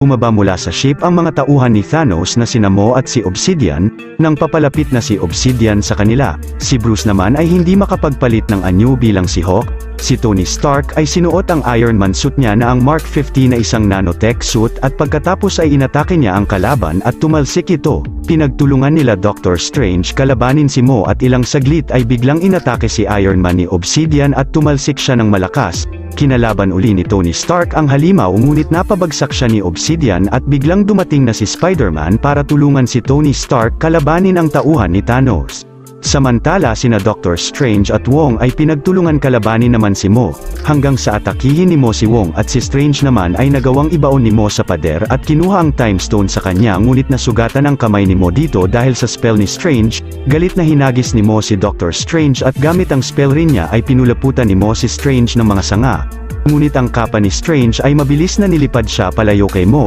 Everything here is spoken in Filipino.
Bumaba mula sa ship ang mga tauhan ni Thanos na sina Mo at si Obsidian, nang papalapit na si Obsidian sa kanila. Si Bruce naman ay hindi makapagpalit ng anyo bilang si Hawk. Si Tony Stark ay sinuot ang Iron Man suit niya na ang Mark 50 na isang nanotech suit at pagkatapos ay inatake niya ang kalaban at tumalsik ito. Pinagtulungan nila Doctor Strange kalabanin si Mo at ilang saglit ay biglang inatake si Iron Man ni Obsidian at tumalsik siya ng malakas. Kinalaban uli ni Tony Stark ang halimaw ngunit napabagsak siya ni Obsidian at biglang dumating na si Spider-Man para tulungan si Tony Stark kalabanin ang tauhan ni Thanos. Samantala sina Doctor Strange at Wong ay pinagtulungan kalabanin naman si Mo, hanggang sa atakihin ni Mo si Wong at si Strange naman ay nagawang ibaon ni Mo sa pader at kinuha ang Time Stone sa kanya ngunit nasugatan ang kamay ni Mo dito dahil sa spell ni Strange. Galit na hinagis ni Mo si Doctor Strange at gamit ang spell rin niya ay pinulaputan ni Mo si Strange ng mga sanga. Ngunit ang kapa ni Strange ay mabilis na nilipad siya palayo kay Mo.